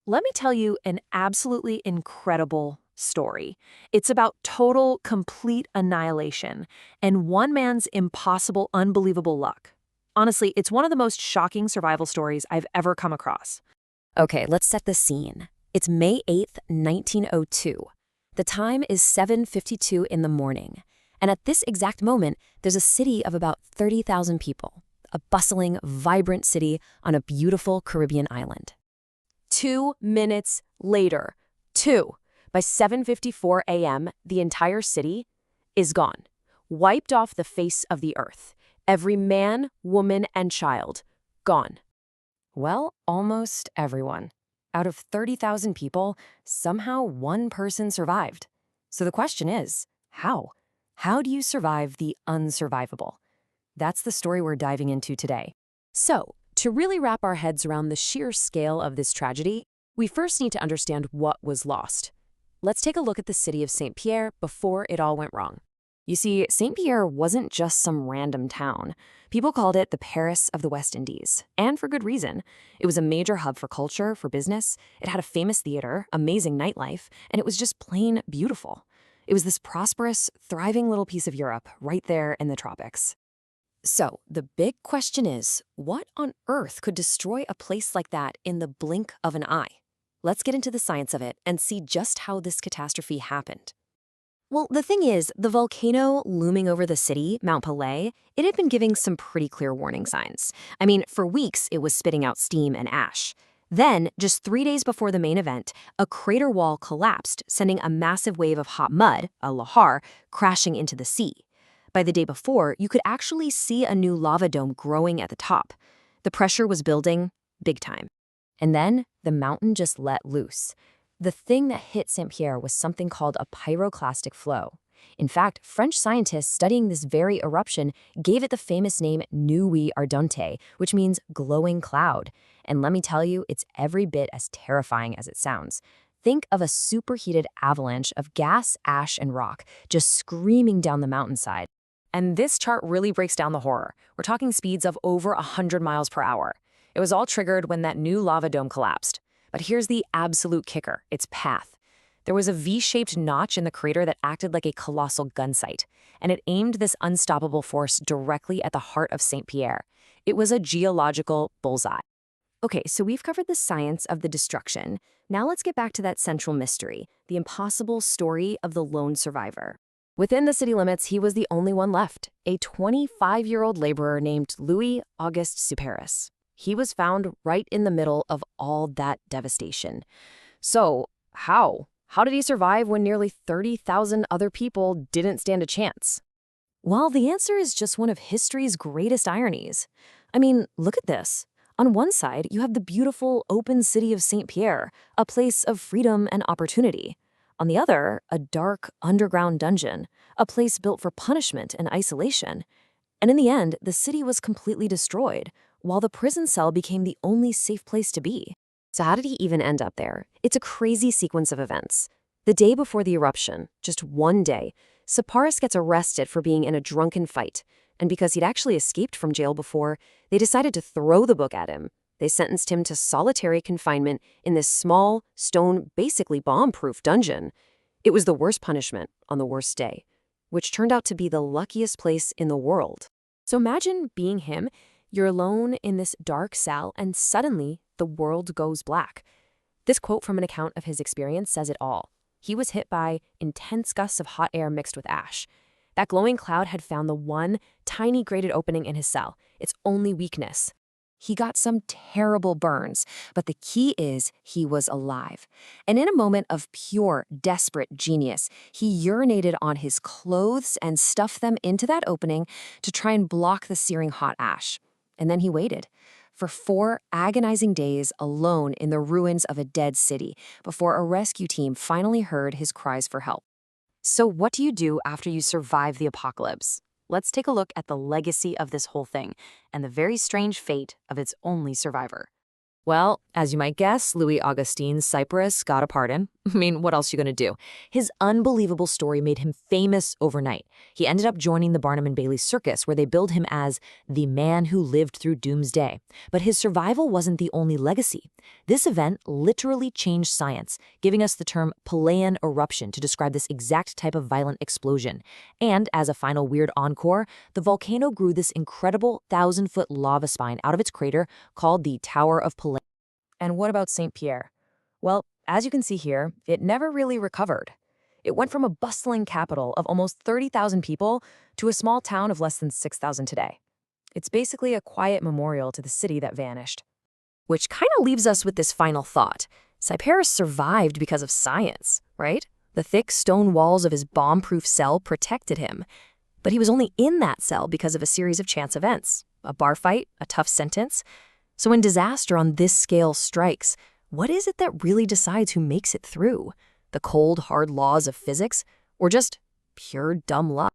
Let me tell you an absolutely incredible story. It's about total, complete annihilation and one man's impossible, unbelievable luck. Honestly, it's one of the most shocking survival stories I've ever come across. Okay, let's set the scene. It's May 8th, 1902. The time is 7:52 in the morning. And at this exact moment, there's a city of about 30,000 people, a bustling, vibrant city on a beautiful Caribbean island. 2 minutes later, by 7:54 a.m., the entire city is gone, wiped off the face of the earth. Every man, woman, and child, gone. Well, almost everyone. Out of 30,000 people, somehow one person survived. So the question is, how? How do you survive the unsurvivable? That's the story we're diving into today. So, to really wrap our heads around the sheer scale of this tragedy, we first need to understand what was lost. Let's take a look at the city of Saint-Pierre before it all went wrong. You see, Saint-Pierre wasn't just some random town. People called it the Paris of the West Indies, and for good reason. It was a major hub for culture, for business. It had a famous theater, amazing nightlife, and it was just plain beautiful. It was this prosperous, thriving little piece of Europe right there in the tropics. So, the big question is, what on earth could destroy a place like that in the blink of an eye? Let's get into the science of it and see just how this catastrophe happened. Well, the thing is, the volcano looming over the city, Mount Pelée, it had been giving some pretty clear warning signs. I mean, for weeks, it was spitting out steam and ash. Then, just 3 days before the main event, a crater wall collapsed, sending a massive wave of hot mud, a lahar, crashing into the sea. By the day before, you could actually see a new lava dome growing at the top. The pressure was building big time. And then, the mountain just let loose. The thing that hit Saint-Pierre was something called a pyroclastic flow. In fact, French scientists studying this very eruption gave it the famous name Nuit Ardente, which means glowing cloud. And let me tell you, it's every bit as terrifying as it sounds. Think of a superheated avalanche of gas, ash, and rock just screaming down the mountainside. And this chart really breaks down the horror. We're talking speeds of over 100 miles per hour. It was all triggered when that new lava dome collapsed. But here's the absolute kicker, its path. There was a V-shaped notch in the crater that acted like a colossal gun sight, and it aimed this unstoppable force directly at the heart of Saint-Pierre. It was a geological bullseye. Okay, so we've covered the science of the destruction. Now let's get back to that central mystery, the impossible story of the lone survivor. Within the city limits, he was the only one left, a 25-year-old laborer named Ludger Sylbaris. He was found right in the middle of all that devastation. So, how? How did he survive when nearly 30,000 other people didn't stand a chance? Well, the answer is just one of history's greatest ironies. I mean, look at this. On one side, you have the beautiful, open city of Saint-Pierre, a place of freedom and opportunity. On the other, a dark, underground dungeon, a place built for punishment and isolation. And in the end, the city was completely destroyed, while the prison cell became the only safe place to be. So how did he even end up there? It's a crazy sequence of events. The day before the eruption, just one day, Sylbaris gets arrested for being in a drunken fight. And because he'd actually escaped from jail before, they decided to throw the book at him. They sentenced him to solitary confinement in this small, stone, basically bomb-proof dungeon. It was the worst punishment on the worst day, which turned out to be the luckiest place in the world. So imagine being him. You're alone in this dark cell, and suddenly the world goes black. This quote from an account of his experience says it all. He was hit by intense gusts of hot air mixed with ash. That glowing cloud had found the one tiny grated opening in his cell, its only weakness. He got some terrible burns, but the key is he was alive. And in a moment of pure, desperate genius, he urinated on his clothes and stuffed them into that opening to try and block the searing hot ash. And then he waited for 4 agonizing days alone in the ruins of a dead city before a rescue team finally heard his cries for help. So what do you do after you survive the apocalypse? Let's take a look at the legacy of this whole thing and the very strange fate of its only survivor. Well, as you might guess, Louis-Augustin Cyprus got a pardon, I mean, what else are you going to do? His unbelievable story made him famous overnight. He ended up joining the Barnum and Bailey Circus, where they billed him as the man who lived through doomsday. But his survival wasn't the only legacy. This event literally changed science, giving us the term Pelean eruption to describe this exact type of violent explosion. And as a final weird encore, the volcano grew this incredible 1,000-foot lava spine out of its crater called the Tower of Pelée. And what about Saint-Pierre? Well, as you can see here, it never really recovered. It went from a bustling capital of almost 30,000 people to a small town of less than 6,000 today. It's basically a quiet memorial to the city that vanished. Which kind of leaves us with this final thought. Saint-Pierre survived because of science, right? The thick stone walls of his bomb-proof cell protected him. But he was only in that cell because of a series of chance events. A bar fight, a tough sentence. So when disaster on this scale strikes, what is it that really decides who makes it through? The cold, hard laws of physics? Or just pure dumb luck?